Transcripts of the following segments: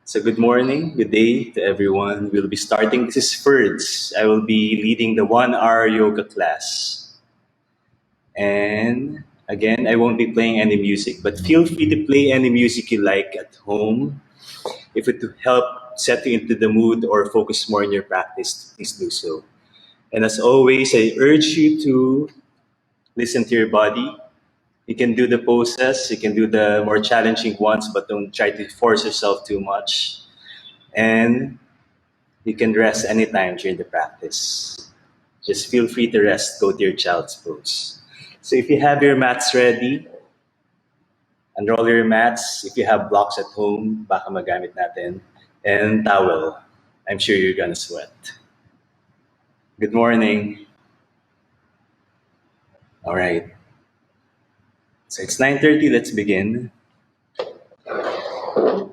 So good morning, good day to everyone. We'll be starting. This is Ferds. I will be leading the 1 hour yoga class. And again, I won't be playing any music, but feel free to play any music you like at home. If it will help set you into the mood or focus more on your practice, please do so. And as always, I urge you to listen to your body. You can do the poses, you can do the more challenging ones, but don't try to force yourself too much. And you can rest anytime during the practice. Just feel free to rest, go to your child's pose. So if you have your mats ready, unroll your mats. If you have blocks at home, baka magamit natin. And towel. I'm sure you're gonna sweat. Good morning. All right. So it's 9:30, let's begin. I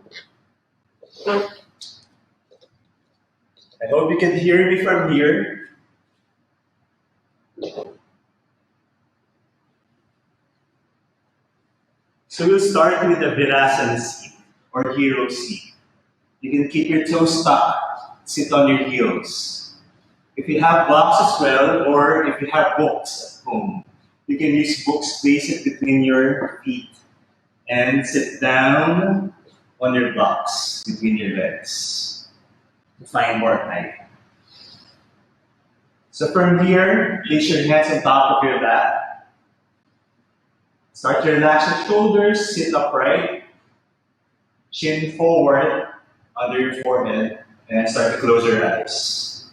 hope you can hear me from here. So we'll start with the Virasana seat or hero seat. You can keep your toes stuck, sit on your heels. If you have blocks as well, or if you have books at home, you can use books, place it between your feet, and sit down on your blocks between your legs to find more height. So from here, place your hands on top of your lap. Start to relax your shoulders, sit upright, chin forward under your forehead, and start to close your eyes.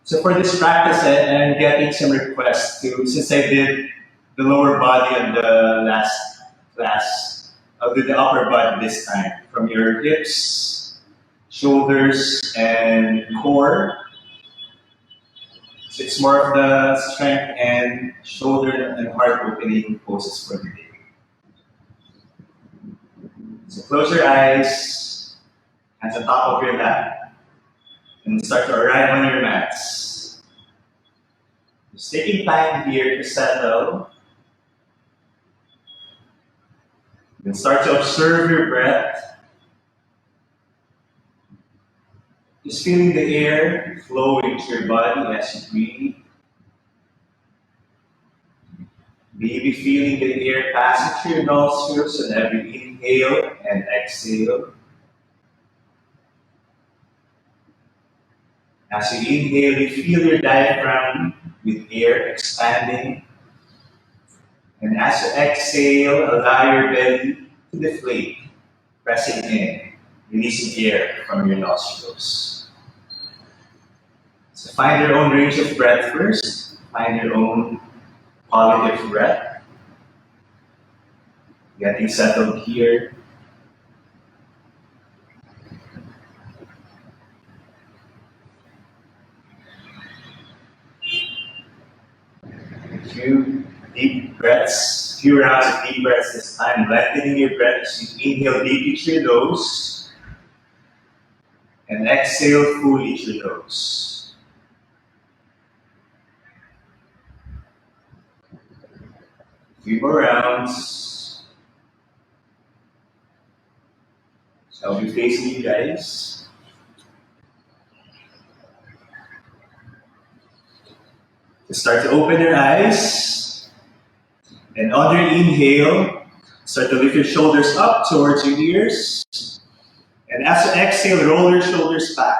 So for this practice, I'm getting some requests to, since I did the lower body on the last class, I'll do the upper body this time, from your hips, shoulders, and core. So it's more of the strength and shoulder and heart opening poses for the day. So close your eyes, hands on top of your lap, and start to arrive on your mats. Just taking time here to settle. Then start to observe your breath. Just feeling the air flowing to your body as you breathe. Maybe feeling the air passing through your nostrils on every inhale and exhale. As you inhale, you feel your diaphragm with air expanding. And as you exhale, allow your belly to deflate, pressing in, releasing air from your nostrils. So find your own range of breath first. Find your own quality of breath. Getting settled here. A few deep breaths, few rounds of deep breaths this time. Lengthening your breath as you inhale deeply through your nose and exhale fully through your nose. Few more rounds. So I'll be facing you guys. Start to open your eyes. And on your inhale, start to lift your shoulders up towards your ears. And as you exhale, roll your shoulders back,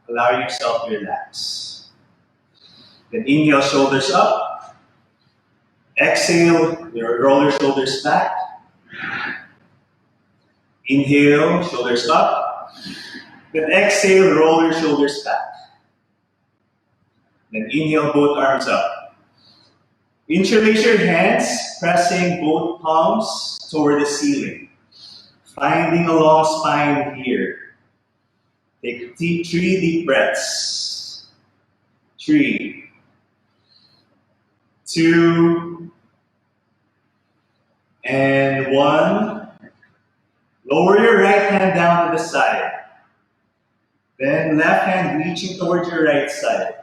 allowing yourself to relax. Then inhale, shoulders up. Exhale, roll your shoulders back. Inhale, shoulders up. Then exhale, roll your shoulders back. Then inhale, both arms up. Interlace your hands, pressing both palms toward the ceiling. Finding a long spine here. Take 3 deep breaths. 3, 2, and 1. Lower your right hand down to the side. Then left hand reaching towards your right side.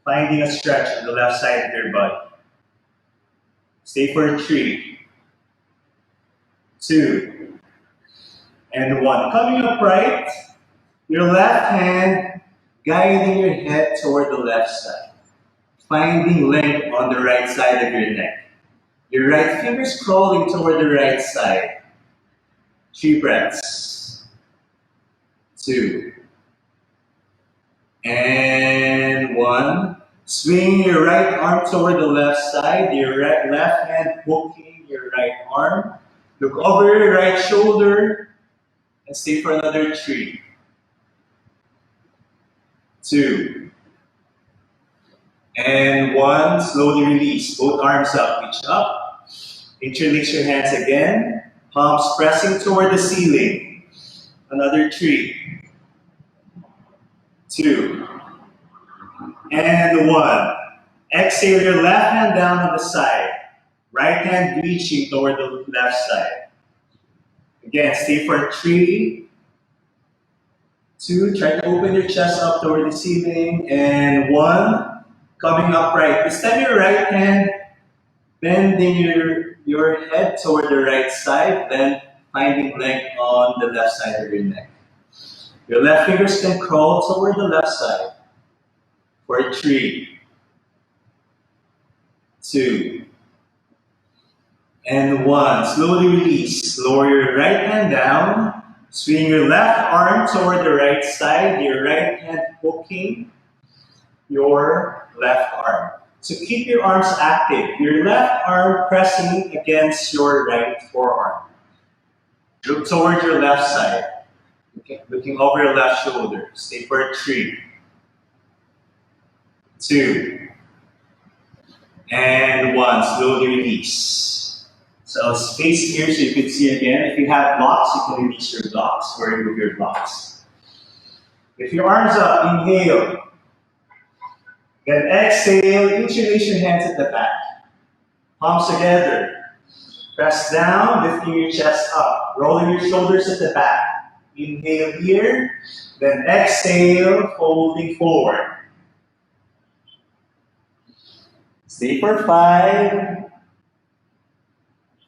Finding a stretch on the left side of your body. Stay for 3, 2, And one. Coming upright, your left hand guiding your head toward the left side. Finding length on the right side of your neck. Your right fingers crawling toward the right side. 3 breaths. 2. And 1. Swing your right arm toward the left side. Your left hand hooking your right arm. Look over your right shoulder and stay for another 3. 2. And 1. Slowly release. Both arms up. Reach up. Interlace your hands again. Palms pressing toward the ceiling. Another 3. 2. And 1. Exhale your left hand down on the side. Right hand reaching toward the left side. Again, stay for 3. 2. Try to open your chest up toward the ceiling. And 1. Coming upright. This time your right hand bending your head toward the right side, then finding length on the left side of your neck. Your left fingers can crawl toward the left side for 3, 2, and 1. Slowly release. Lower your right hand down. Swing your left arm toward the right side, your right hand hooking your left arm. So keep your arms active. Your left arm pressing against your right forearm. Look toward your left side. Okay. Looking over your left shoulder. Stay for 3, 2, and 1. Slowly release. So I'll space here so you can see again. If you have blocks, you can release your blocks or remove your blocks. If your arms up, inhale. Then exhale, interlace your hands at the back. Palms together. Press down, lifting your chest up. Rolling your shoulders at the back. Inhale here. Then exhale, folding forward. Stay for 5,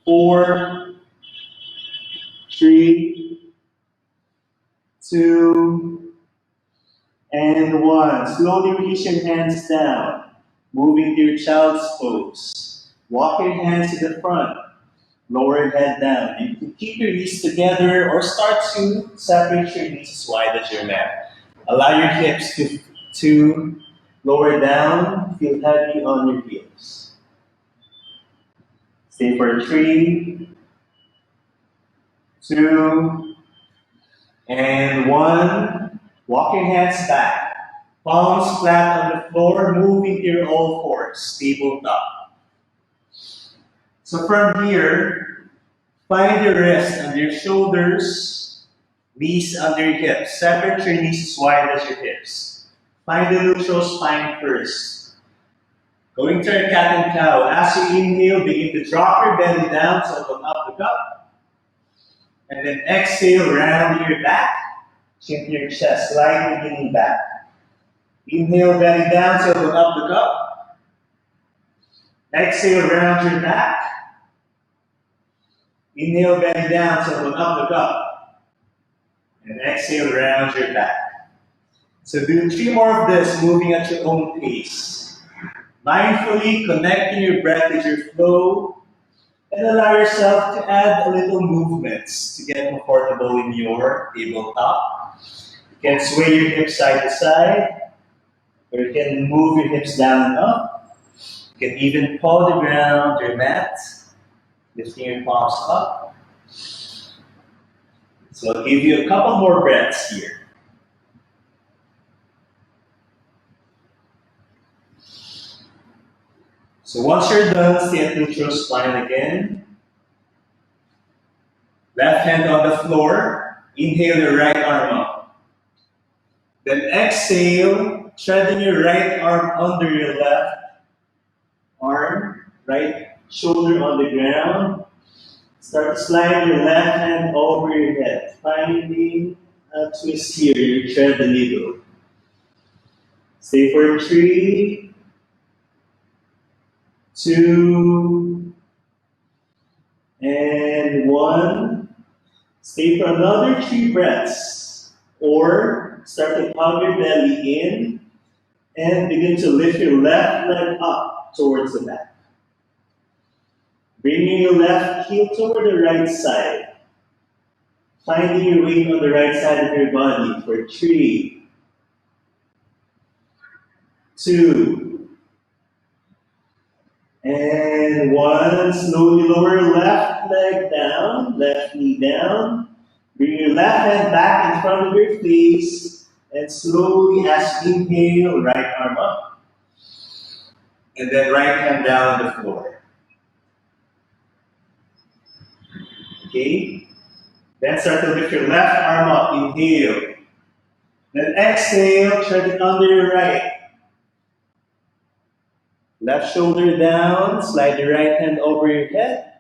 4, 3, 2, and 1. Slowly release your hands down. Moving to your child's pose. Walk your hands to the front. Lower your head down. You can keep your knees together or start to separate your knees as wide as your mat. Allow your hips to lower down. Feel heavy on your heels. Stay for 3, 2, and 1. Walk your hands back. Palms flat on the floor, moving to your all fours, tabletop. So from here, find your wrist under your shoulders, knees under your hips. Separate your knees as wide as your hips. Find the neutral spine first. Going to a cat and cow. As you inhale, begin to drop your belly down, so look up, look up. And then exhale, round your back. Chin to your chest, slightly leaning back. Inhale, belly down, so look up, look up. Exhale, round your back. Inhale, belly down, so look up, look up. And exhale, round your back. So do 3 more of this, moving at your own pace. Mindfully connecting your breath with your flow, and allow yourself to add a little movements to get comfortable in your tabletop. You can sway your hips side to side, or you can move your hips down and up. You can even paw the ground, your mat, lifting your palms up. So I'll give you a couple more breaths here. So once you're done, stay at neutral spine again. Left hand on the floor. Inhale your right arm up. Then exhale, treading your right arm under your left arm, right shoulder on the ground. Start to slide your left hand over your head, finding a twist here. You tread the needle. Stay for 3, 2, and 1. Stay for another 3 breaths. Or start to hug your belly in and begin to lift your left leg up towards the back. Bringing your left heel toward the right side. Finding your weight on the right side of your body for 3, 2, and 1. Slowly lower your left leg down, left knee down. Bring your left hand back in front of your face, and slowly as you inhale, right arm up. And then right hand down on the floor. Okay? Then start to lift your left arm up, inhale. Then exhale, tread it under your right. Left shoulder down, slide your right hand over your head.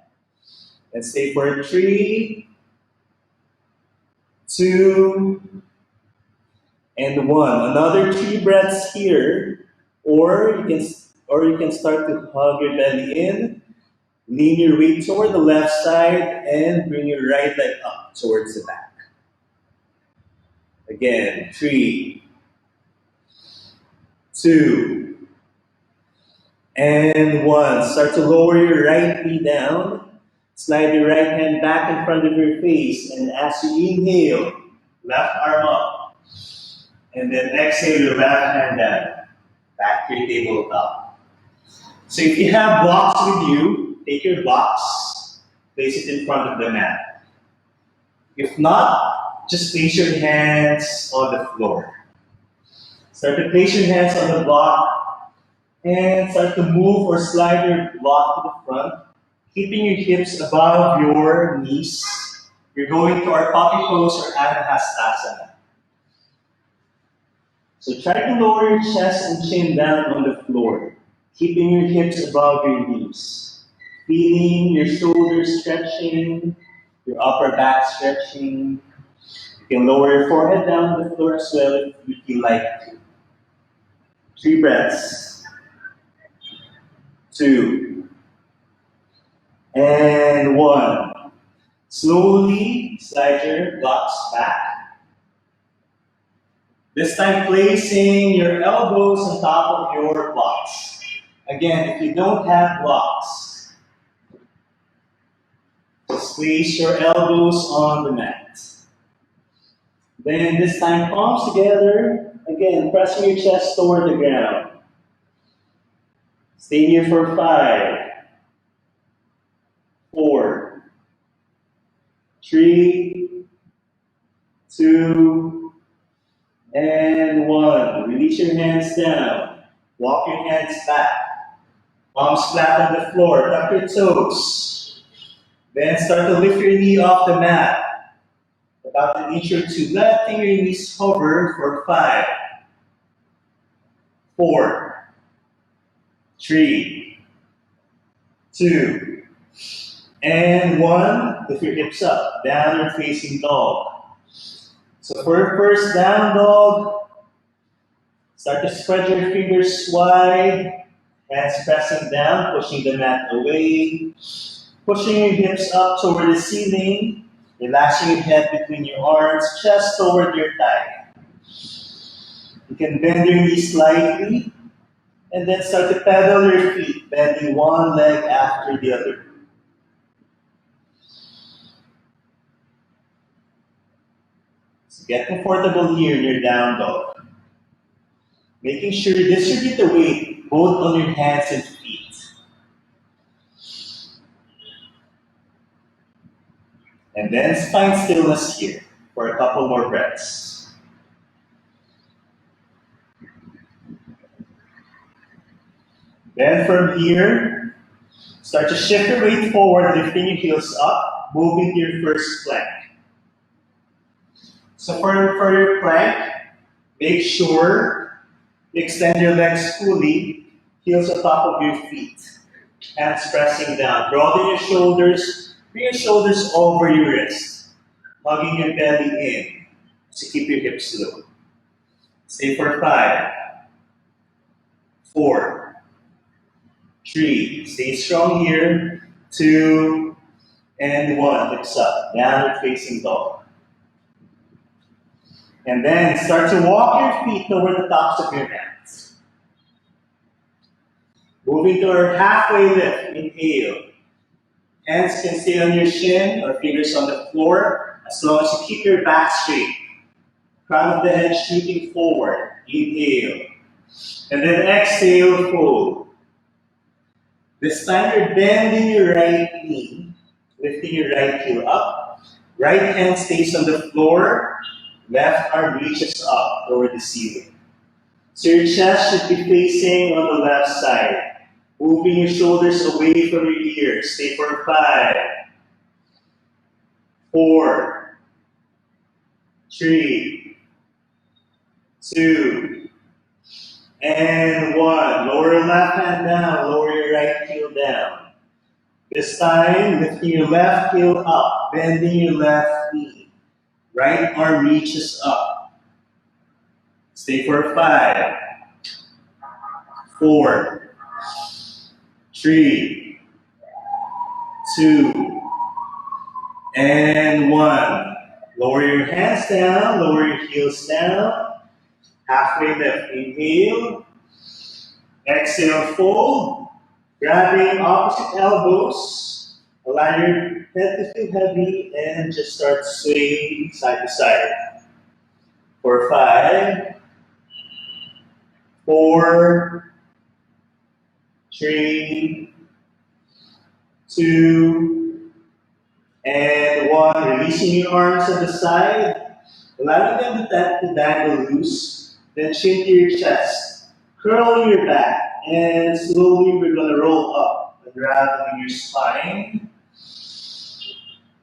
And stay for 3, 2, and 1. Another 3 breaths here. Or you can start to hug your belly in. Lean your weight toward the left side and bring your right leg up towards the back. Again, 3, 2, and 1. Start to lower your right knee down. Slide your right hand back in front of your face. And as you inhale, left arm up. And then exhale your left hand down. Back to your tabletop. So if you have blocks with you, take your blocks, place it in front of the mat. If not, just place your hands on the floor. Start to place your hands on the block and start to move or slide your block to the front, keeping your hips above your knees. You're going to our puppy pose or Anahastasana. So try to lower your chest and chin down on the floor, keeping your hips above your knees. Feeling your shoulders stretching, your upper back stretching. You can lower your forehead down to the floor as well if you feel like to. 3 breaths. 2. And 1. Slowly slide your blocks back. This time placing your elbows on top of your blocks. Again, if you don't have blocks, just place your elbows on the mat. Then this time palms together. Again, pressing your chest toward the ground. Stay here for 5, 4, 3, 2, and 1. Release your hands down. Walk your hands back. Palms flat on the floor. Tuck your toes. Then start to lift your knee off the mat. About an inch or 2. Letting your knees hover for 5, 4, 3, 2, and 1. Lift your hips up. Downward facing dog. So for your first down dog, start to spread your fingers wide, hands pressing down, pushing the mat away, pushing your hips up toward the ceiling, relaxing your head between your arms, chest toward your thigh. You can bend your knees slightly, and then start to pedal your feet, bending one leg after the other. Get comfortable here in your down dog. Making sure you distribute the weight both on your hands and feet. And then find stillness here for a couple more breaths. Then from here, start to shift your weight forward, lifting your heels up, moving to your first plank. So for your plank, make sure you extend your legs fully, heels on top of your feet, hands pressing down. Broaden your shoulders, bring your shoulders over your wrist, hugging your belly in to keep your hips low. Stay for 5, 4, 3, stay strong here, 2, And one, hips up, downward facing dog. And then start to walk your feet toward the tops of your hands. Moving to our halfway lift, inhale. Hands can stay on your shin or fingers on the floor as long as you keep your back straight. Crown of the head shooting forward. Inhale. And then exhale, fold. This time you're bending your right knee, lifting your right heel up. Right hand stays on the floor. Left arm reaches up toward the ceiling. So your chest should be facing on the left side. Moving your shoulders away from your ears. Stay for 5, 4, 3, 2, and 1. Lower your left hand down. Lower your right heel down. This time, lifting your left heel up. Bending your left knee. Right arm reaches up. Stay for 5, 4, 3, 2, and 1. Lower your hands down, lower your heels down. Halfway lift. Inhale. Exhale, fold. Grabbing opposite elbows. Allow your head to feel heavy and just start swaying side to side. For 5, 4, 3, 2, and 1. Releasing your arms on the side, allowing them to dangle loose. Then chin to your chest. Curl your back, and slowly we're going to roll up, unraveling your spine.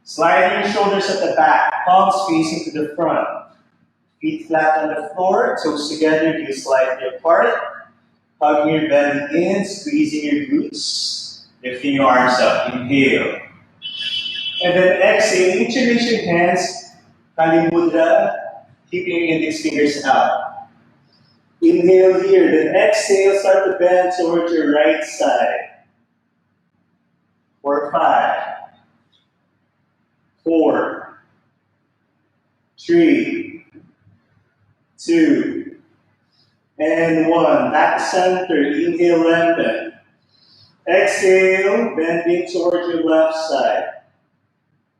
Sliding your shoulders at the back, palms facing to the front. Feet flat on the floor, toes together, heels slightly apart. Hugging your belly in, squeezing your glutes. Lifting your arms up. Inhale. And then exhale. Interlace your hands. Kali Mudra. Keeping your index fingers out. Inhale here. Then exhale. Start to bend towards your right side. For 5, 4, 3, 2, and 1. Back to center. Inhale, lengthen. Exhale, bending towards your left side.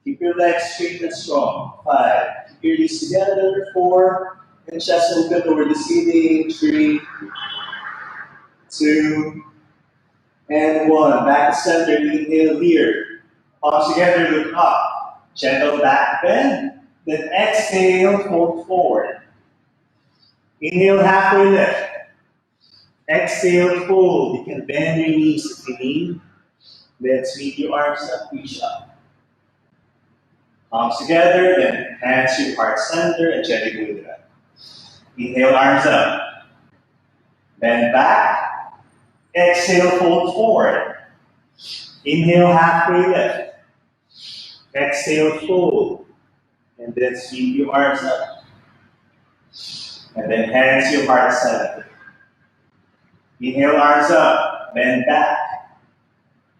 Keep your legs straight and strong. 5. Keep your knees together. 4. And chest open toward the ceiling. 3, 2, and 1. Back to center. Inhale here. Palms together. Look up. Gentle back bend. Then exhale, fold forward. Inhale, halfway lift. Exhale, fold. You can bend your knees if you need. Then sweep your arms up, reach up. Palms together, then hands to heart center and gently move it up. Inhale, arms up. Bend back. Exhale, fold forward. Inhale, halfway lift. Exhale, fold. And then sweep your arms up. And then hands to heart center. Inhale, arms up, bend back.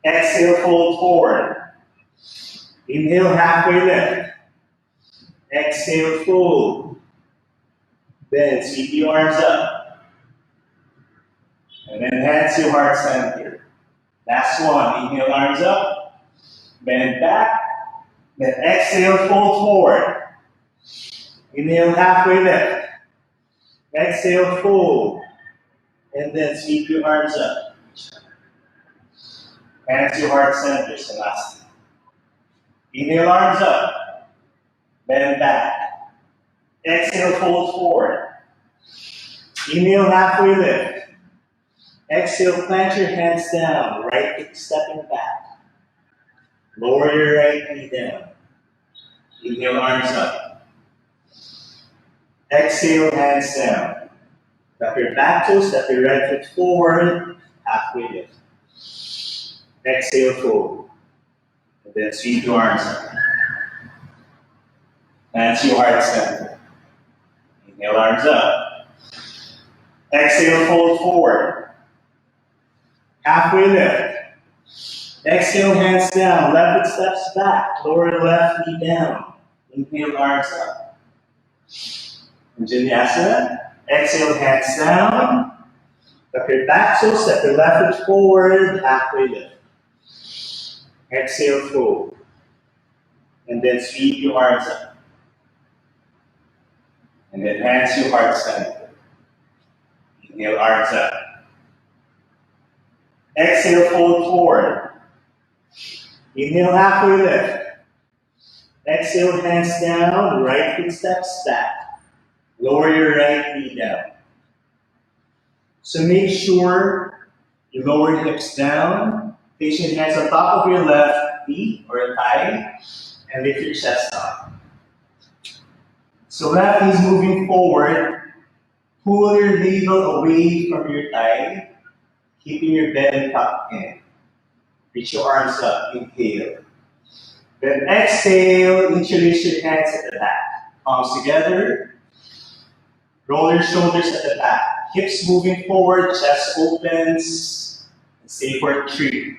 Exhale, fold forward. Inhale, halfway lift. Exhale, fold. Then sweep your arms up. And then hands to heart center. Last one. Inhale, arms up. Bend back. Then exhale, fold forward. Inhale, halfway lift. Exhale, fold. And then sweep your arms up. Hands to heart center, so last time. Inhale, arms up. Bend back. Exhale, fold forward. Inhale, halfway lift. Exhale, plant your hands down. Right foot stepping back. Lower your right knee down. Inhale, arms up. Exhale, hands down. Step your back toe, step your right foot forward, halfway lift. Exhale, fold. And then sweep your arms up. Hands to heart center. Inhale, arms up. Exhale, fold forward. Halfway lift. Exhale, hands down. Left foot steps back. Lower left knee down. Inhale, arms up. Vinyasa. Exhale, hands down. Up your back, so step your left foot forward, halfway lift. Exhale, fold. And then sweep your arms up. And then hands to heart center. Inhale, arms up. Exhale, fold forward. Inhale, halfway lift. Exhale, hands down, right foot steps back. Lower your right knee down. So make sure you lower your hips down, place your hands on top of your left knee or thigh, and lift your chest up. So left knee is moving forward. Pull your navel away from your thigh, keeping your belly tucked in. Reach your arms up, inhale. Then exhale, interlace your hands at the back. Palms together. Roll your shoulders at the back. Hips moving forward, chest opens. Stay for 3,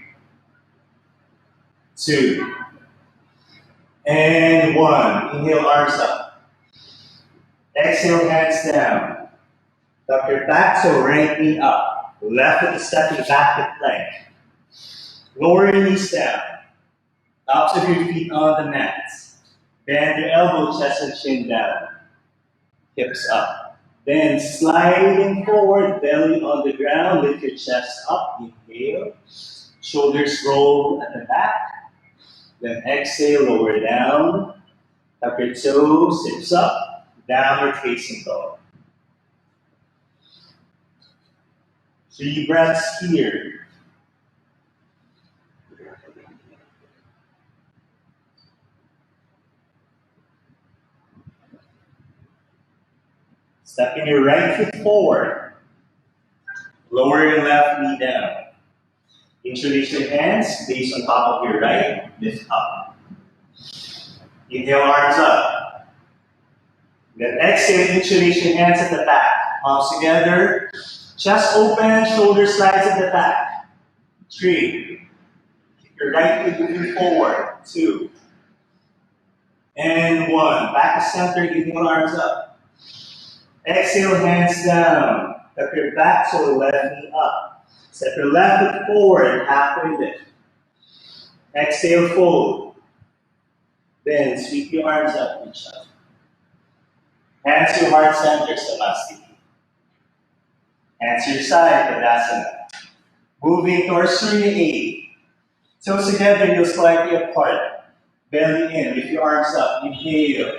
2, and 1. Inhale, arms up. Exhale, hands down. Tuck your back, so right knee up. Left foot is stepping back to plank. Lower your knees down. Tops of your feet on the mat. Bend your elbow, chest and chin down. Hips up. Then sliding forward, belly on the ground. Lift your chest up. Inhale. Shoulders roll at the back. Then exhale, lower down. Tuck your toes, hips up. Downward facing dog. 3 breaths here. Stepping your right foot forward. Lower your left knee down. Interlace your hands, place on top of your right, lift up. Inhale, arms up. Then exhale, interlace your hands at the back. Palms together. Chest open, shoulder slides at the back. 3. Keep your right foot moving forward. 2. And 1. Back to center, inhale, arms up. Exhale, hands down. Tuck your back, so the left knee up. Step your left foot forward, halfway lift. Exhale, fold. Then sweep your arms up, reach up. Hands to heart center, Samasthiti. Hands to your side, Tadasana. Moving towards Surya 8. Toes together, heels slightly apart. Belly in, lift your arms up, inhale.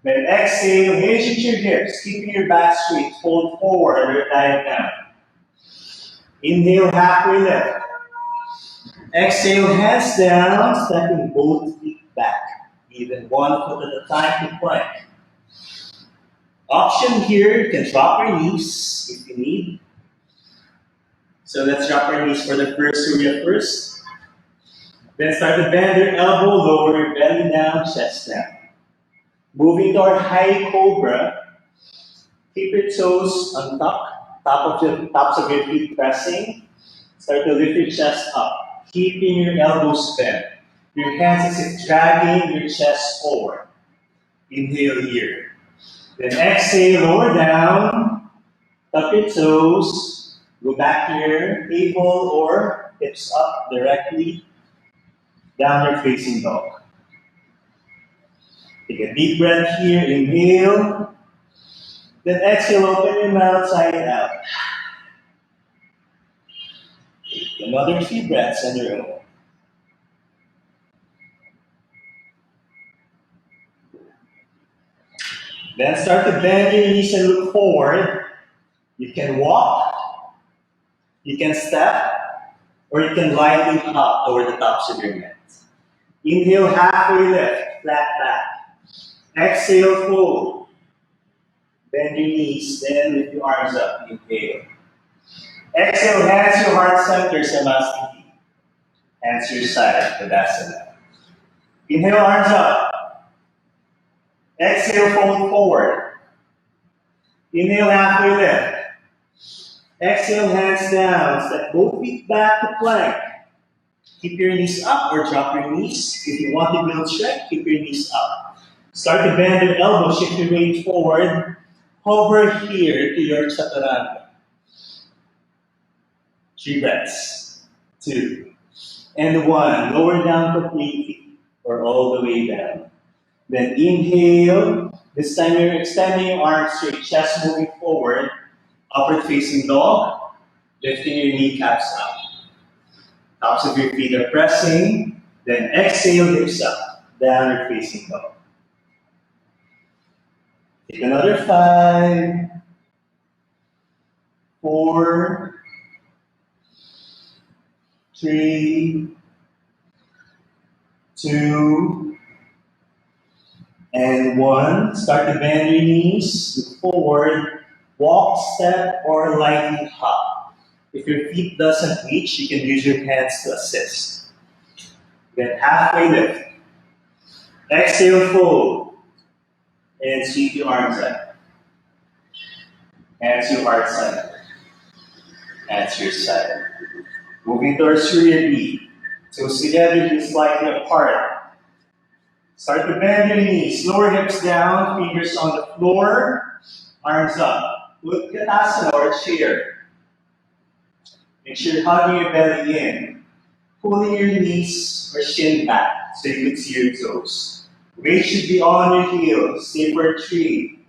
Then exhale, hinge your hips, keeping your back straight, fold forward, or dive down. Inhale, halfway lift. Exhale, hands down, stepping both feet back. Even 1 foot at a time to plank. Option here, you can drop your knees if you need. So let's drop our knees for the first Surya first. Then start to bend your elbow, lower your belly down, chest down. Moving toward high cobra. Keep your toes on tops of your feet pressing. Start to lift your chest up, keeping your elbows bent. Your hands as if dragging your chest forward. Inhale here. Then exhale, lower down. Tuck your toes. Go back to your table or hips up directly. Downward facing dog. Take a deep breath here, inhale. Then exhale, open your mouth, side out. Take another 3 breaths on your own. Then start to bend your knees and look forward. You can walk, you can step, or you can lightly hop over the tops of your mat. Inhale, halfway lift, flat back. Exhale, fold. Bend your knees, then lift your arms up. Inhale. Exhale, hands to heart center, Samasthiti. Hands to your side, Tadasana. Inhale, arms up. Exhale, fold forward. Inhale, halfway lift. Exhale, hands down. Step both feet back to plank. Keep your knees up or drop your knees. If you want to build strength, keep your knees up. Start to bend your elbow, shift your weight forward. Hover here to your chaturanga. 3 breaths. 2. And 1. Lower down completely or all the way down. Then inhale. This time you're extending your arms straight, chest moving forward. Upward facing dog. Lifting your kneecaps up. Tops of your feet are pressing. Then exhale, hips up. Downward facing dog. Take another 5, 4, 3, 2, and 1. Start to bend your knees, look forward, walk, step, or lightly hop. If your feet doesn't reach, you can use your hands to assist. Then halfway lift. Exhale, fold, and sweep your arms up. Hands to heart center. Hands to your side. Moving towards Surya B. Toes together, heels slightly apart. Start to bend your knees, lower hips down, fingers on the floor, arms up. Utkatasana or chair. Make sure you're hugging your belly in, pulling your knees or shin back so you can see your toes. Weight should be on your heels. Stay for 3,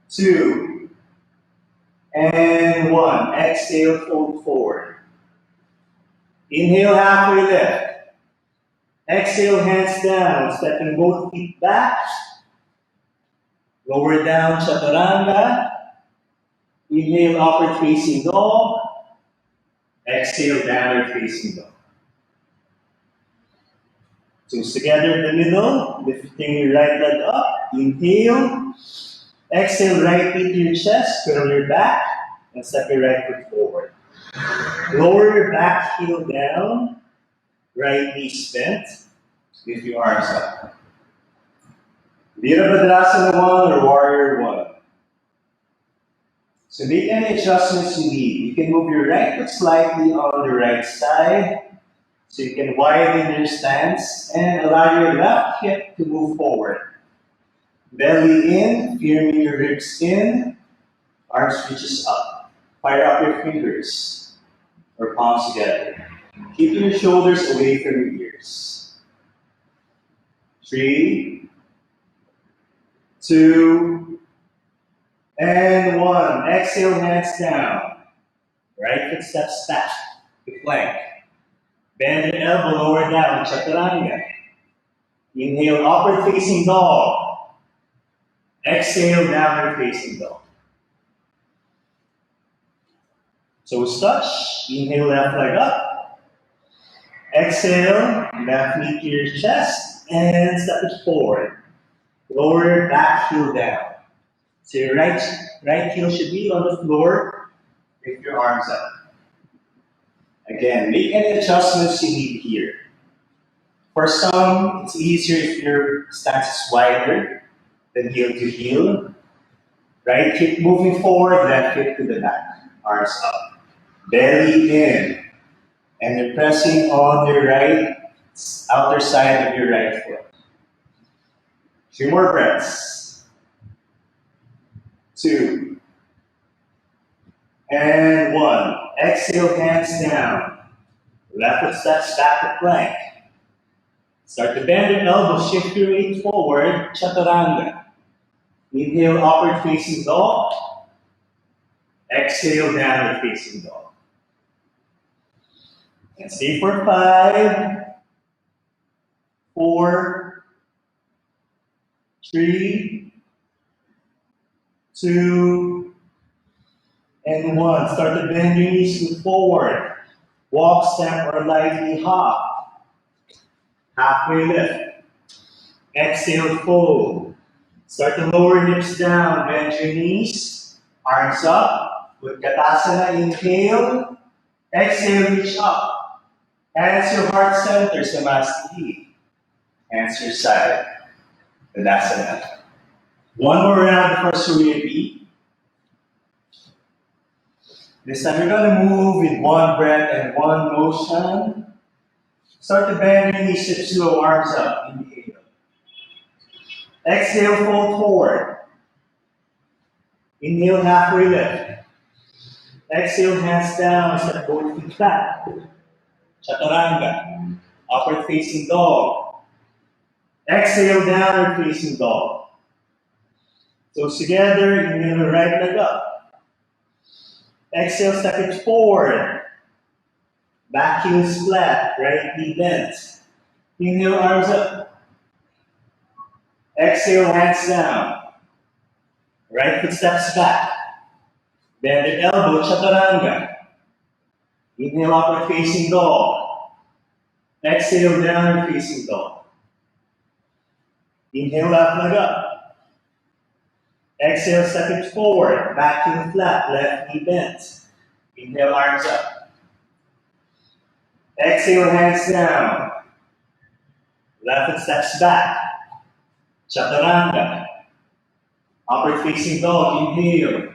2, and 1. Exhale, fold forward. Inhale, halfway lift. Exhale, hands down, stepping both feet back. Lower down, chaturanga. Inhale, upward facing dog. Exhale, downward facing dog. Toes together in the middle, lifting your right leg up. Inhale. Exhale, right knee to your chest, curl your back, and step your right foot forward. Lower your back heel down, right knee bent. Lift your arms up. Virabhadrasana 1 or Warrior 1. So make any adjustments you need. You can move your right foot slightly on the right side, so you can widen your stance and allow your left hip to move forward. Belly in, firming your ribs in, arms reaches up. Fire up your fingers or palms together. Keep your shoulders away from your ears. 3, 2, and 1. Exhale, hands down. Right foot steps back to plank. Bend your elbow lower down, chaturanga. Inhale, upward facing dog. Exhale, downward facing dog. Toes touch. Inhale, left leg up. Exhale, left knee to your chest and step it forward. Lower back heel down. So your right heel should be on the floor. Lift your arms up. Again, make any adjustments you need here. For some, it's easier if your stance is wider than heel to heel. Right hip moving forward, left hip to the back. Arms up. Belly in. And you're pressing on your right outer side of your right foot. 3 more breaths. 2. And 1. Exhale, hands down. Left foot steps back to plank. Start to bend your elbows, shift your weight forward, chaturanga. Inhale, upward facing dog. Exhale, downward facing dog. And stay for 5, 4, 3, 2, and 1. Start to bend your knees to forward. Walk, step, or lightly hop. Halfway lift. Exhale, fold. Start to lower hips down, bend your knees. Arms up. Utkatasana, inhale. Exhale, reach up. Hands to heart center, Samastiti. Hands to your side. Tadasana. One more round before Surya B. This time we're gonna move with one breath and one motion. Start to bend your knees, hips low, arms up. Inhale. Exhale, fold forward. Inhale, halfway lift. Exhale, hands down, step both feet flat. Chaturanga. Upward facing dog. Exhale, downward facing dog. Toes together, inhale, right leg up. Exhale, step it forward. Back heels flat, right knee bent. Inhale, arms up. Exhale, hands down. Right foot steps back. Bend the elbow, chaturanga. Inhale, upward facing dog. Exhale, downward facing dog. Inhale, left leg up. Exhale, step it forward. Back heel flat, left knee bent. Inhale, arms up. Exhale, hands down. Left foot steps back. Chaturanga. Upward facing dog, inhale.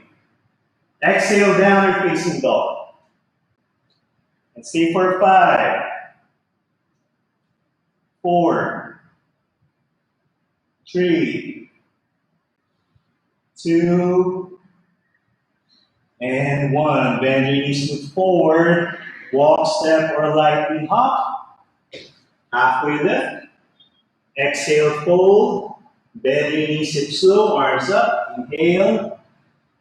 Exhale, downward facing dog. And stay for 5, 4, 3, 2, and 1. Bend your knees, move forward. Walk, step, or lightly hop. Halfway lift. Exhale, fold. Bend your knees, hips low, arms up. Inhale.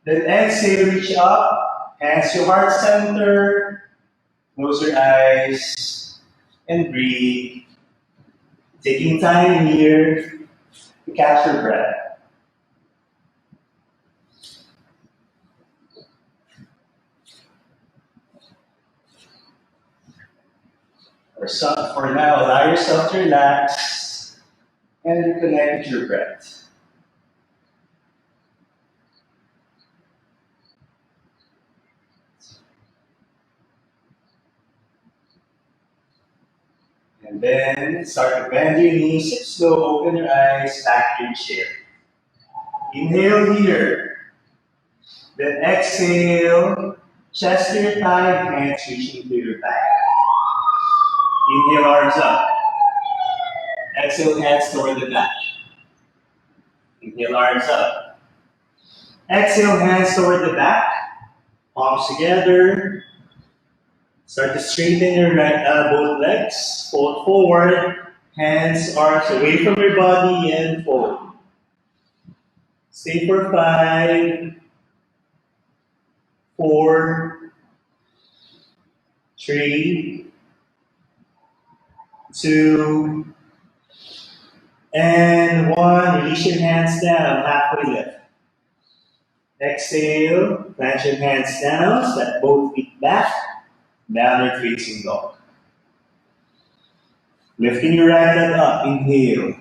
Then exhale, reach up. Hands to heart center. Close your eyes and breathe. Taking time here to catch your breath. For now, allow yourself to relax and reconnect with your breath. And then start to bend your knees, sit slow, open your eyes, back to your chair. Inhale here. Then exhale, chest to your thigh, hands reaching to your back. Inhale, arms up. Exhale, hands toward the back. Inhale, arms up. Exhale, hands toward the back. Palms together. Start to straighten your both legs. Fold forward. Hands, arms away from your body and fold. Stay for 5, 4, 3, 2, and 1. Release your hands down, halfway lift. Exhale, plant your hands down, step both feet back, downward facing dog. Lifting your right leg up, inhale.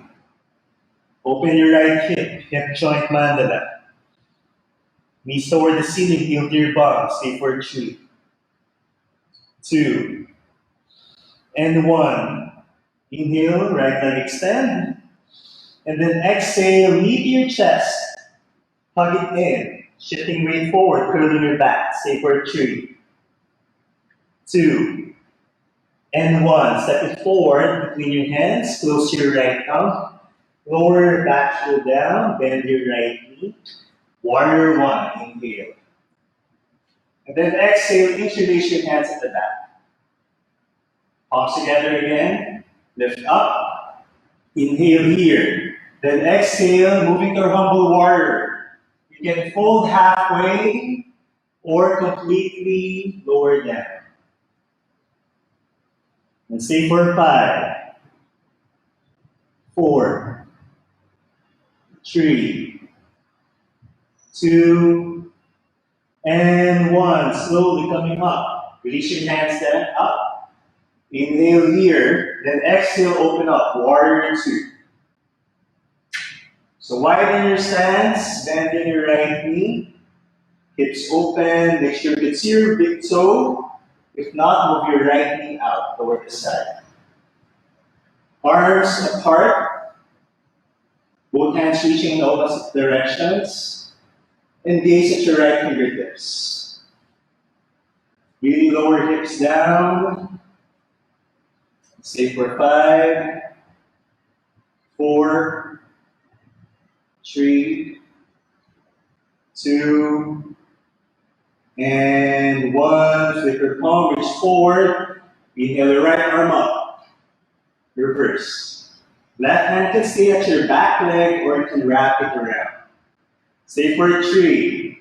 Open your right hip joint mandala. Knees toward the ceiling, heel to your bum, stay for 3, 2, and 1. Inhale, right leg extend. And then exhale, knee to your chest. Hug it in. Shifting weight forward, curling your back. Stay for 3, 2, and 1. Step it forward between your hands. Close your right thumb. Lower your back heel down. Bend your right knee. Warrior 1. Inhale. And then exhale, interlace your hands at the back. Palms together again. Lift up. Inhale here. Then exhale, moving to our humble warrior. You can fold halfway or completely lower down. And stay for 5, 4, 3, 2, and 1. Slowly coming up. Release your hands then up. Inhale here. Then exhale, open up. Warrior 2. So widen your stance, bending your right knee, hips open, make sure you can see your big toe. If not, move your right knee out toward the side. Arms apart, both hands reaching in opposite directions, and gaze at your right fingertips. Really lower hips down. Stay for 5, 4, 3, 2, and 1. Flip your palm, reach forward. Inhale your right arm up. Reverse. Left hand can stay at your back leg or you can wrap it around. Stay for 3,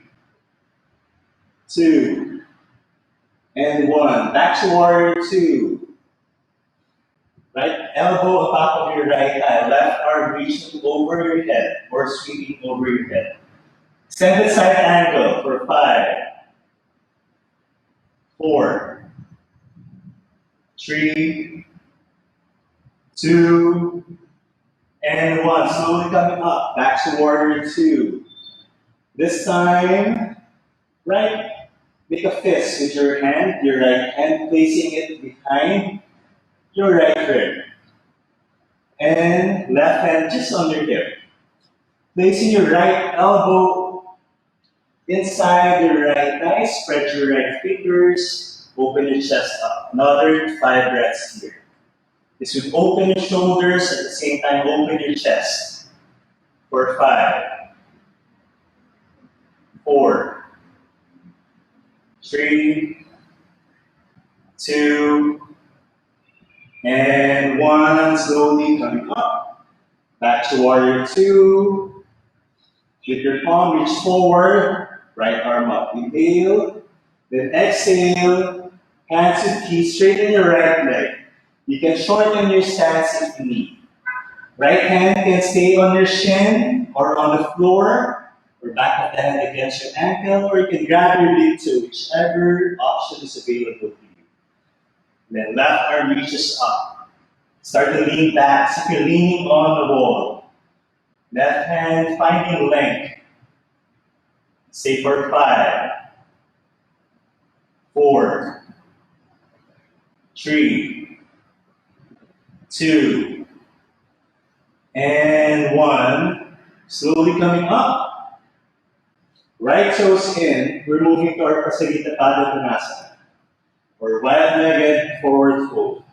2, and 1. Back to warrior 2. Right elbow on top of your right thigh. Left arm reaching over your head or sweeping over your head. Extended side angle for 5, 4, 3, 2, and 1. Slowly coming up. Back to warrior 2. This time, right? Make a fist with your hand, your right hand, placing it behind your right rib. And left hand just on your hip. Placing your right elbow inside your right thigh, spread your right fingers, open your chest up. Another 5 breaths here. This would open your shoulders, at the same time open your chest. For 5, 4, 3, 2, and 1. Slowly coming up. Back to warrior 2. With your palm, reach forward. Right arm up. Inhale. Then exhale. Hands to feet. Straighten your right leg. You can shorten your stance if you need. Right hand can stay on your shin or on the floor, or back of the hand against your ankle, or you can grab your big toe, whichever option is available to you. Then left arm reaches up. Start to lean back, so you're leaning on the wall. Left hand finding length. Stay for 5, 4, 3, 2, and 1. Slowly coming up. Right toes in. We're moving to our Prasarita Padottanasana, or wide-legged forward fold.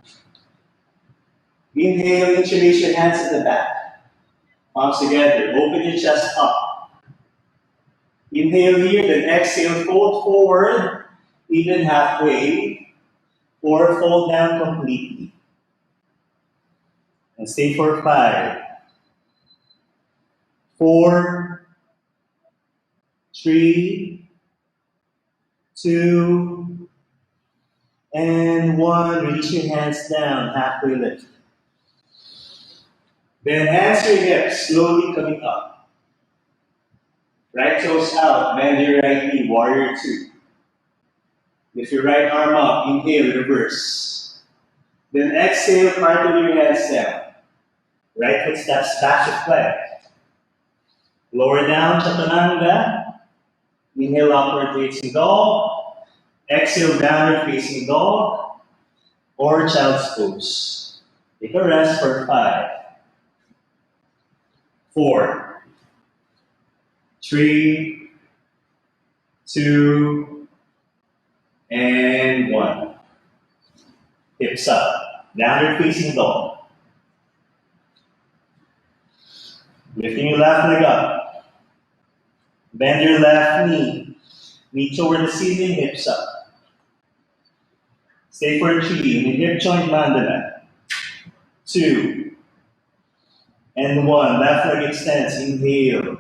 Inhale, introduce your hands at the back. Palms together. Open your chest up. Inhale here, then exhale, fold forward, even halfway, or fold down completely. And stay for 5, 4, 3, 2, and 1. Reach your hands down, halfway lift. Then hands to your hips, slowly coming up. Right toes out, bend your right knee, warrior 2. Lift your right arm up, inhale, reverse. Then exhale, parting your hands down. Right foot steps back to plank. Lower down, Chaturanga. Inhale, upward facing dog. Exhale, downward facing dog. Or child's pose. Take a rest for 5, 4, 3, 2, and 1. Hips up. Downward facing dog. Lifting your left leg up. Bend your left knee. Knee toward the ceiling, hips up. Stay for 3 in the hip joint mandala. 2, and 1. Left leg extends. Inhale.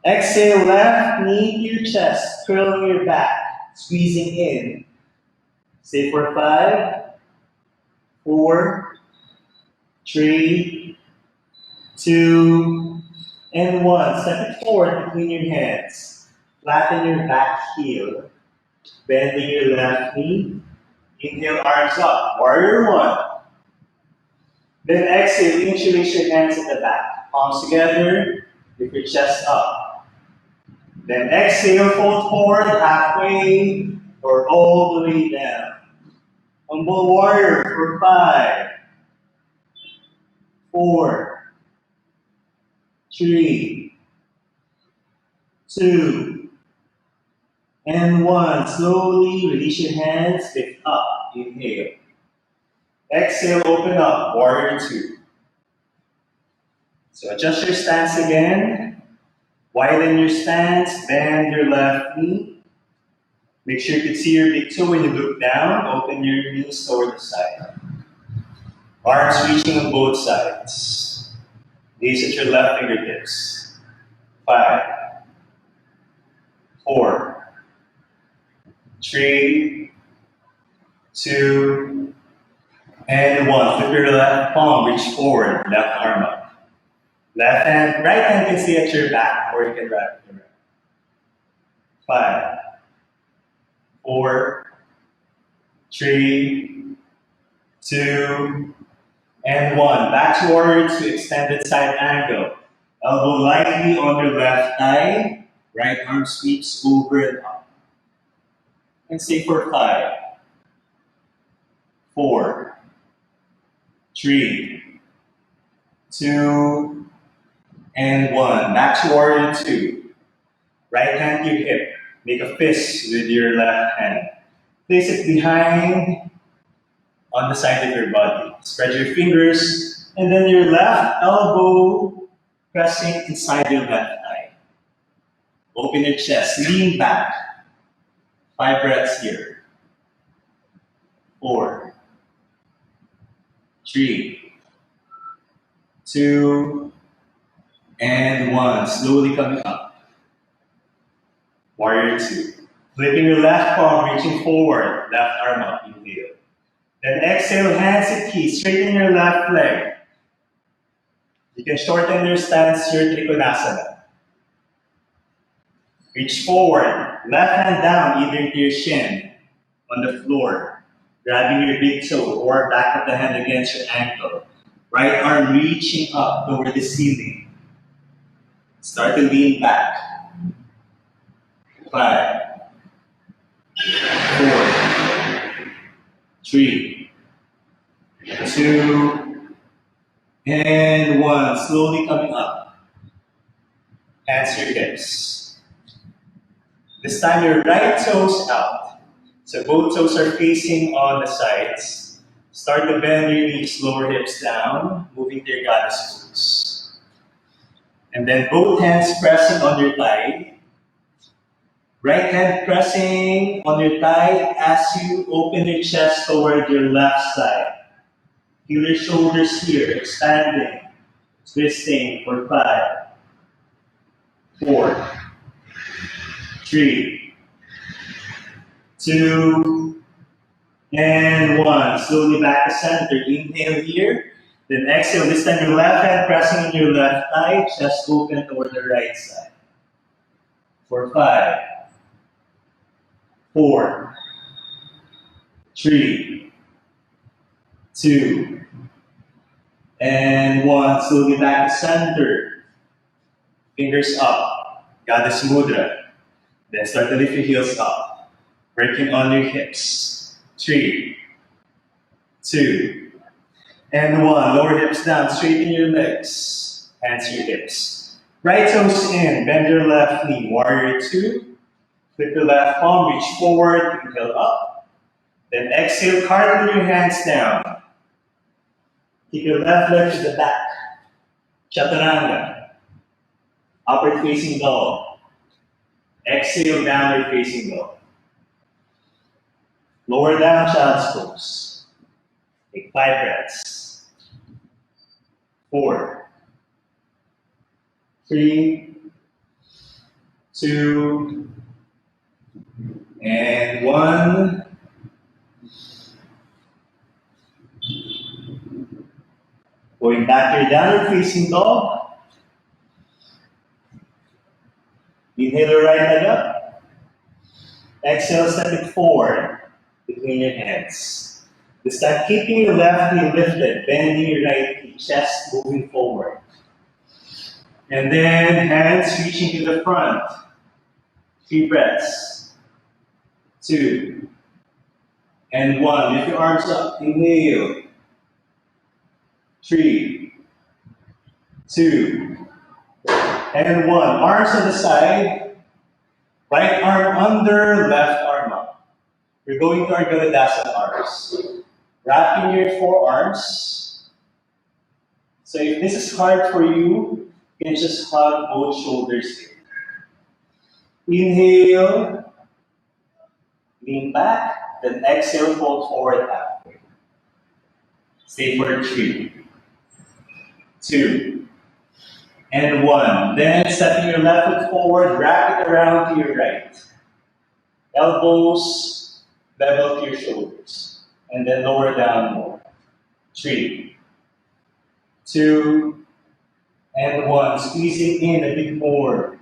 Exhale, left knee to your chest, curling your back, squeezing in. Stay for 5, 4, 3, 2, and 1. Step it forward between your hands. Flatten your back heel. Bending your left knee. Inhale, arms up. Warrior 1. Then exhale, interlace your hands at the back. Palms together. Lift your chest up. Then exhale, fold forward halfway or all the way down. Humble warrior for 5, 4, 3, 2, And one, slowly release your hands, lift up, inhale. Exhale, open up, warrior two. So adjust your stance again. Widen your stance, bend your left knee. Make sure you can see your big toe when you look down. Open your knees toward the side. Arms reaching on both sides. Gaze at your left fingertips. 5, 4, 3, 2, and 1. Flip your left palm, reach forward, left arm up. Left hand, right hand can stay at your back, or you can wrap it around. 5, 4, 3, 2, and 1. Back to warrior two, extended side angle. Elbow lightly on your left thigh. Right arm sweeps over and up. And stay for 5, 4, 3, 2, and 1. Back to warrior two. Right hand to your hip. Make a fist with your left hand. Place it behind on the side of your body. Spread your fingers, and then your left elbow pressing inside your left thigh. Open your chest, lean back. 5 breaths here. 4, 3, 2, and 1. Slowly coming up. Warrior two. Flipping your left palm, reaching forward, left arm up, inhale. Then exhale, hands at knees, straighten your left leg. You can shorten your stance here, Trikonasana. Reach forward, left hand down, either into your shin, on the floor, grabbing your big toe, or back of the hand against your ankle. Right arm reaching up toward the ceiling. Start to lean back. 5, 4, 3, 2, and 1. Slowly coming up. Hands to your hips. This time your right toes out. So both toes are facing on the sides. Start to bend your knees, lower hips down, moving to your goddess pose. And then both hands pressing on your thigh. Right hand pressing on your thigh as you open your chest toward your left side. Feel your shoulders here, expanding, twisting for 5, 4, 3, 2, and 1. Slowly back to center. Inhale here. Then exhale. This time your left hand pressing on your left thigh, chest open toward the right side. For 5, 4, 3, 2, and 1. Slowly back to center. Fingers up. Goddess Mudra. Then start to lift your heels up. Working on your hips. 3, 2, and 1. Lower hips down. Straighten your legs. Hands to your hips. Right toes in. Bend your left knee. Warrior two. Flip your left palm. Reach forward. Inhale up. Then exhale. Cartwheel your hands down. Keep your left leg to the back. Chaturanga. Upward facing dog. Exhale, downward facing dog. Lower down, child's pose. Take 5 breaths. 4, 3, 2, and 1. Going back to your downward facing dog. Inhale your right leg up. Exhale, step it forward between your hands. This time, keeping your left knee lifted, bending your right knee, chest moving forward. And then hands reaching to the front. 3 breaths. 2, and 1. Lift your arms up. Inhale. 3, 2, and 1. Arms on the side. Right arm under, left arm up. We're going to our Galadasana arms. Wrapping your forearms. So if this is hard for you, you can just hug both shoulders in. Inhale, lean back, then exhale, fold forward halfway. Stay for 3, 2, and 1. Then stepping your left foot forward, wrap it around to your right. Elbows level to your shoulders. And then lower down more. 3, 2, and 1. Squeezing in a bit more.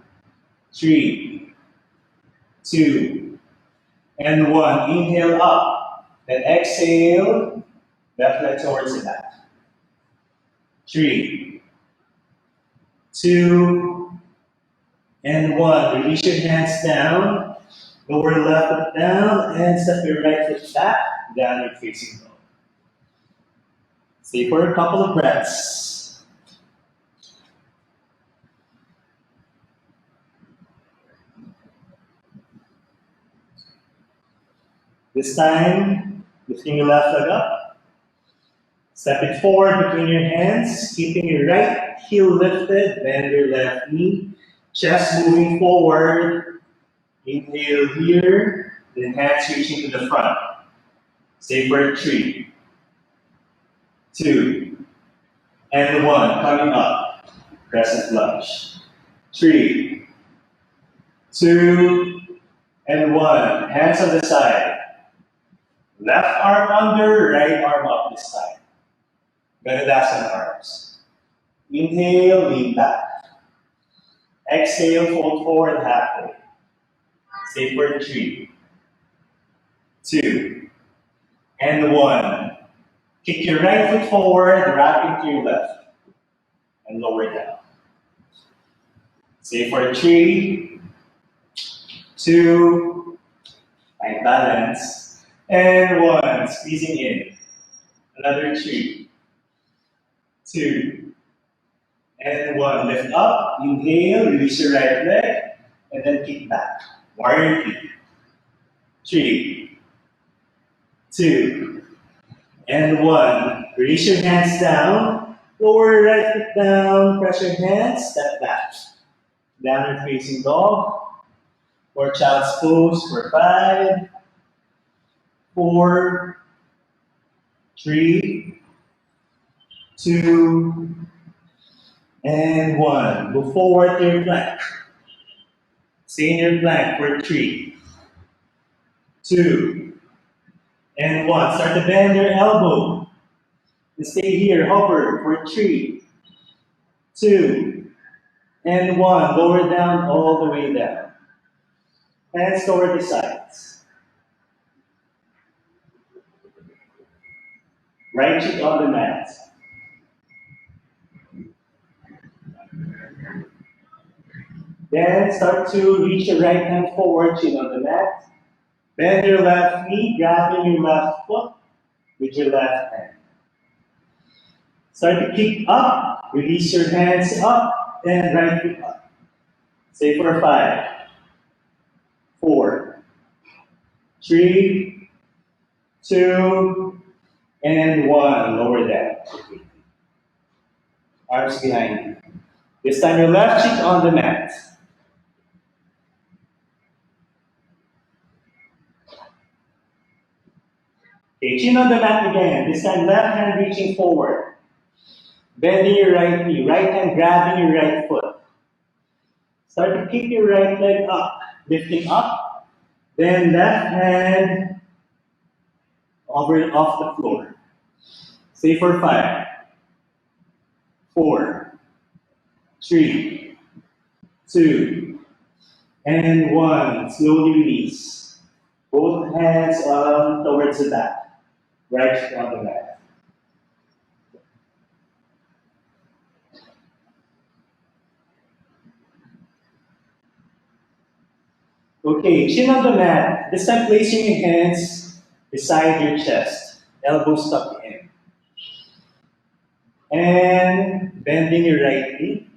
3, 2, and 1. Inhale up. Then exhale. Left leg towards the back. 3, 2, and 1. Release your hands down. Lower left foot down and step your right foot back. Downward facing dog. Stay for a couple of breaths. This time, lifting your left leg up. Step it forward between your hands, keeping your right heel lifted, bend your left knee. Chest moving forward. Inhale here, then hands reaching to the front. Stay for 3, 2, and 1. Coming up. Crescent lunge. 3, 2, and 1. Hands on the side. Left arm under, right arm up this time. Galadasana arms. Inhale, lean back. Exhale, fold forward halfway. Stay for 3, 2, and 1. Kick your right foot forward, wrap into your left, and lower down. Stay for 3, 2, find balance, and 1. Squeezing in. Another 3, 2, and 1. Lift up, inhale, release your right leg, and then kick back. Warrior 3, 2, and 1. Release your hands down. Lower right foot down. Press your hands. Step back. Downward facing dog. Or child's pose for 5, 4, 3, 2, and 1. Go forward to your plank. Stay in your plank for 3, 2, and 1. Start to bend your elbow. And stay here, hover for 3, 2, and 1. Lower down all the way down. Hands toward the sides. Right cheek on the mat. Then start to reach your right hand forward, chin on the mat. Bend your left knee, grabbing your left foot with your left hand. Start to kick up, release your hands up, and right foot up. Stay for 5, 4, 3, 2, and 1. Lower down. Arms behind you. This time your left cheek on the mat. Okay, chin on the mat again. This time left hand reaching forward. Bending your right knee. Right hand grabbing your right foot. Start to kick your right leg up. Lifting up. Then left hand over off the floor. Stay for 5, 4, 3, 2, and 1. Slowly release. Both hands on towards the back. Right on the mat. Okay, chin on the mat. This time placing your hands beside your chest. Elbows tucked in. And bending your right knee.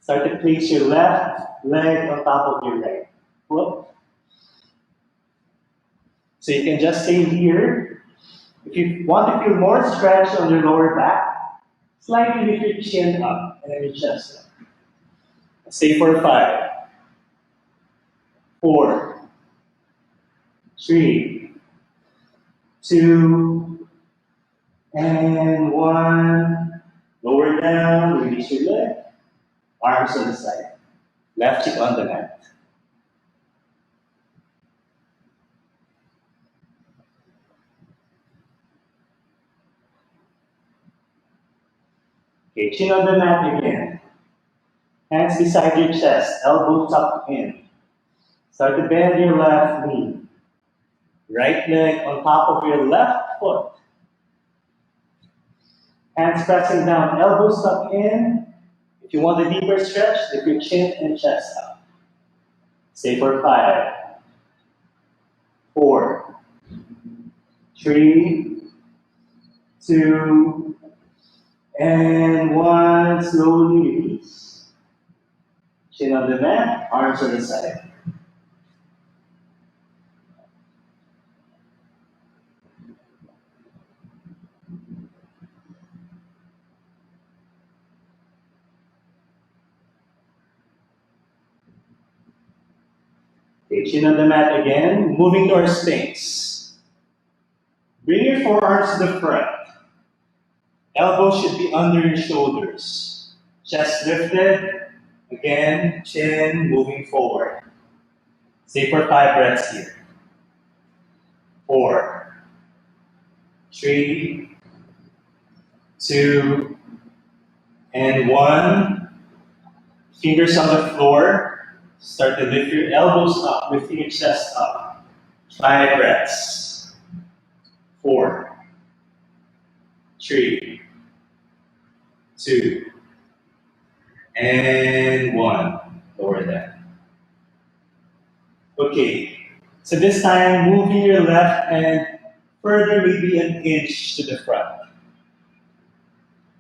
Start to place your left leg on top of your right. foot. So you can just stay here. If you want to feel more stretch on your lower back, slightly lift your chin up and then your chest up. Stay for 5, 4, 3, 2, and 1. Lower down, release your leg. Arms on the side. Left hip on the mat. Okay, chin on the mat again. Hands beside your chest, elbow tucked in. Start to bend your left knee. Right leg on top of your left foot. Hands pressing down, elbows tucked in. If you want a deeper stretch, lift your chin and chest up. Stay for 5, 4, 3, 2, and 1. Slowly release. Chin on the mat, arms on the side. Okay, chin on the mat again, moving to our Sphinx. Bring your forearms to the front. Elbows should be under your shoulders. Chest lifted. Again, chin moving forward. Stay for 5 breaths here. 4, 3, 2, and 1. Fingers on the floor. Start to lift your elbows up, lifting your chest up. 5 breaths. 4, 3, 2, and 1. Lower that. Okay, so this time moving your left hand further, maybe an inch to the front.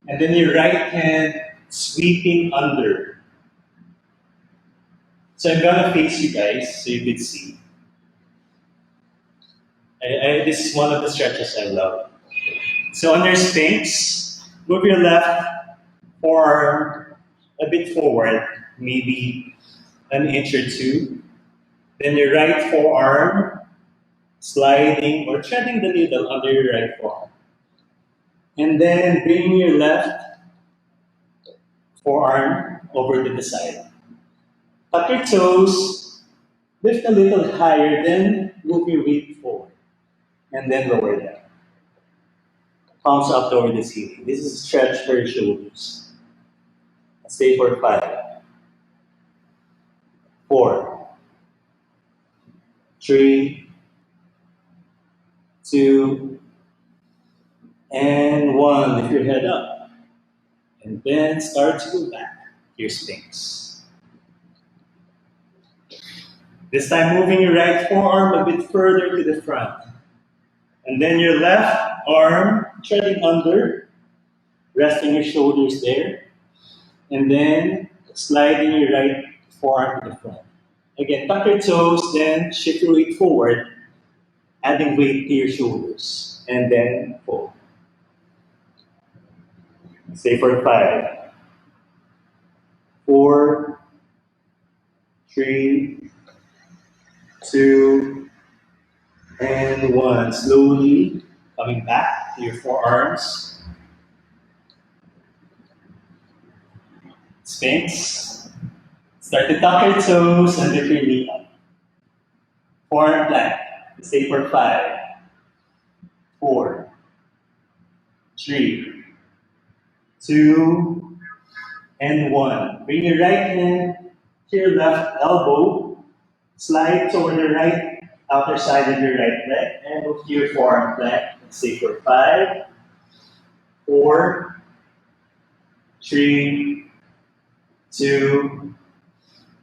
And then your right hand sweeping under. So I'm gonna face you guys so you can see. This is one of the stretches I love. So on your Sphinx, move your left forearm a bit forward, maybe an inch or 2. Then your right forearm sliding or threading the needle under your right forearm. And then bring your left forearm over to the side. Tuck your toes, lift a little higher, then move your weight forward. And then lower down. Palms up toward the ceiling. This is a stretch for your shoulders. Stay for 5, 4, 3, 2, and 1. Lift your head up. And then start to go back to your Sphinx. This time moving your right forearm a bit further to the front. And then your left arm treading under, resting your shoulders there. And then sliding your right forearm to the front. Again, tuck your toes, then shift your weight forward, adding weight to your shoulders. And then fold. Stay for 5, 4, 3, 2, and 1. Slowly coming back to your forearms. Sphinx. Start to tuck your toes and lift your knee up. Forearm plank. Stay for 5, 4, 3, 2, and 1. Bring your right hand to your left elbow. Slide toward the right outer side of your right leg and move to your forearm plank. Stay for 5, 4, 3, 2,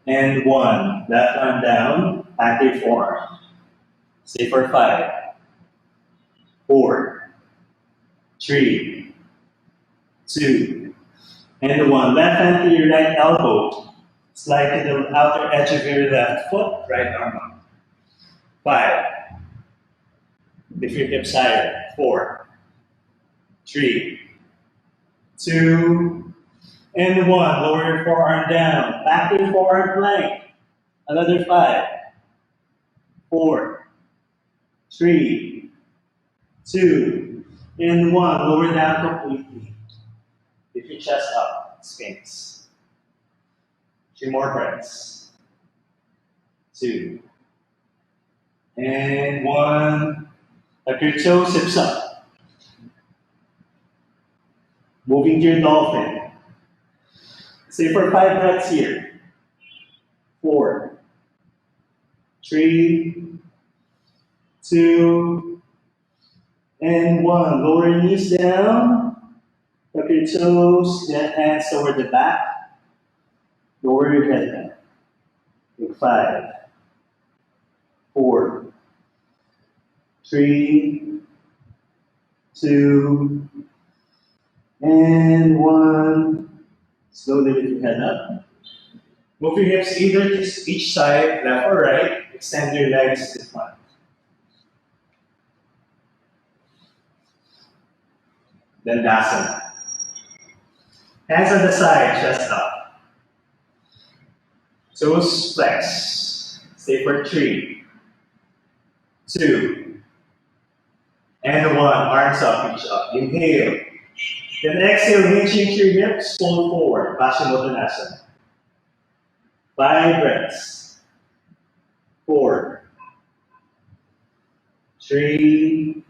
and 1. Left arm down, back to your forearm. Stay for 5, 4, 3, 2, and 1. Left hand to your right elbow. Slide to the outer edge of your left foot, right arm up. 5. Lift your hips higher. 4, 3, 2, and 1. Lower your forearm down. Back to your forearm plank. Another 5, 4, 3, 2, and 1. Lower down completely. Lift your chest up. Sphinx. 2 more breaths. 2, and 1. Tuck your toes, hips up. Moving to your dolphin. Stay for 5 breaths here. 4, 3, 2, and 1. Lower your knees down. Tuck your toes, get hands toward the back. Lower your head down. Take 5, 4, 3, 2, and 1. Slowly lift your head up. Move your hips either to each side, left or right. Extend your legs to the front. Then Dandasana. Hands on the side, chest up. Toes flex. Stay for 3, 2, and 1. Arms up, reach up. Inhale. Then exhale, hinge into your hips, fold forward. Paschimottanasana. 5 breaths. 4, 3,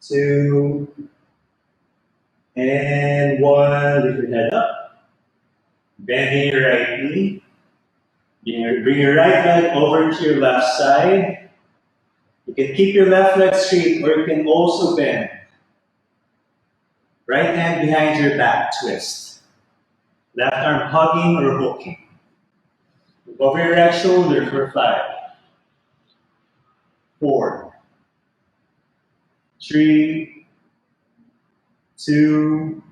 2, and 1. Lift your head up. Bending your right knee. Bring your right leg over to your left side. You can keep your left leg straight, or you can also bend. Right hand behind your back, twist. Left arm hugging or hooking. Look over your right shoulder for 5, 4, 3, 2,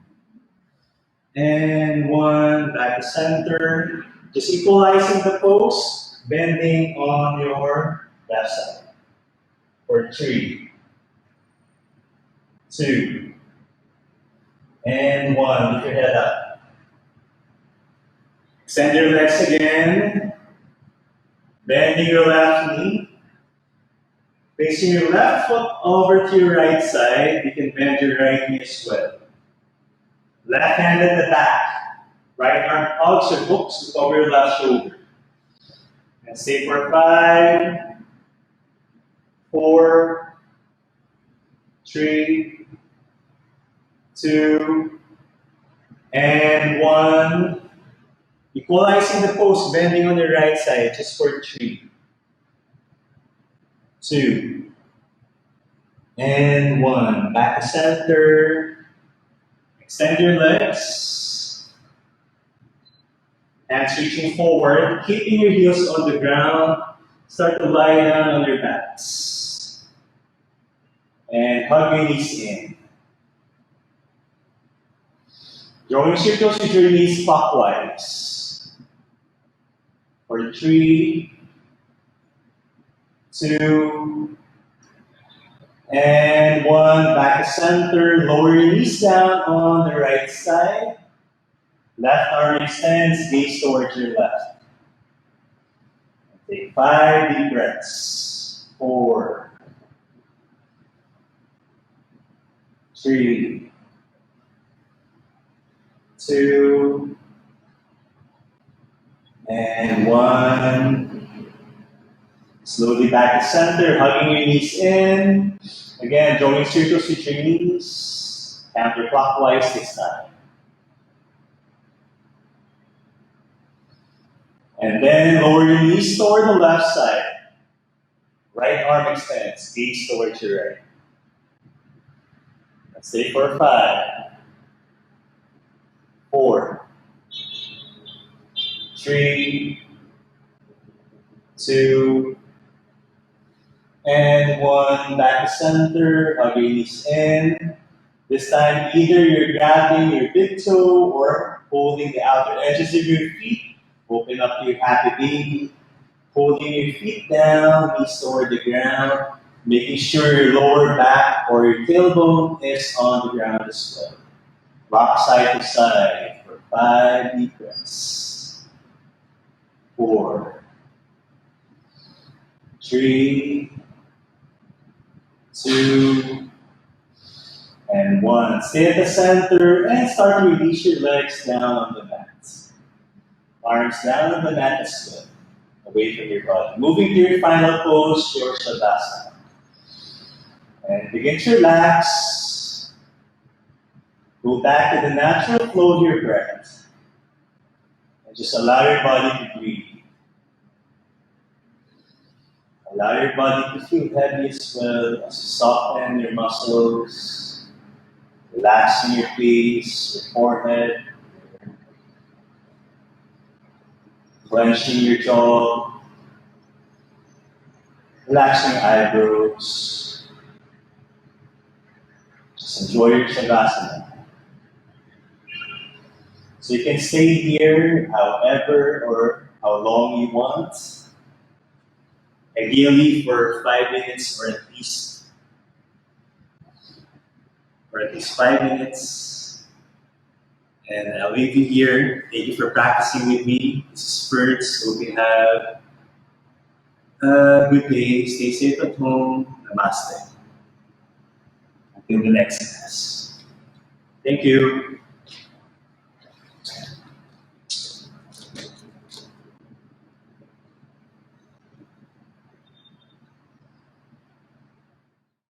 and 1. Back to center. Just equalizing the pose, bending on your left side. For 3, 2, and 1. Lift your head up. Extend your legs again. Bending your left knee. Facing your left foot over to your right side. You can bend your right knee as well. Left hand at the back. Right arm hugs or hooks over your left shoulder. And stay for 5, 4, 3, 2, and 1. Equalizing the pose, bending on the right side, just for 3, 2, and 1. Back to center. Extend your legs. Hands reaching forward, keeping your heels on the ground. Start to lie down on your backs. And hug your knees in. Drawing circles with your knees clockwise. For 3, 2, and 1. Back to center. Lower your knees down on the right side. Left arm extends, gaze towards your left. Take 5 deep breaths. 4, 3, 2, and 1. Slowly back to center, hugging your knees in. Again, drawing circles with your knees. Counterclockwise this time. And then lower your knees toward the left side. Right arm extends, gaze towards your right. Let's stay for 5, 4, 3, 2, and 1. Back to center, hug your knees in. This time, either you're grabbing your big toe or holding the outer edges of your feet. Open up to your happy baby. Holding your feet down, knees toward the ground, making sure your lower back or your tailbone is on the ground as well. Rock side to side for 5 deep breaths. 4, 3, 2, and 1. Stay at the center and start to release your legs down on the mat. Arms down on the mat as well, away from your body. Moving to your final pose, your Shavasana. And begin to relax. Go back to the natural flow of your breath. And just allow your body to breathe. Allow your body to feel heavy as well as you soften your muscles, relaxing your face, your forehead, clenching your jaw, relaxing your eyebrows. Just enjoy your Shavasana. So you can stay here however or how long you want. Ideally for 5 minutes or at least 5 minutes. And I'll leave you here. Thank you for practicing with me. This is Spurts. Hope you have a good day. Stay safe at home. Namaste. Until the next class. Thank you.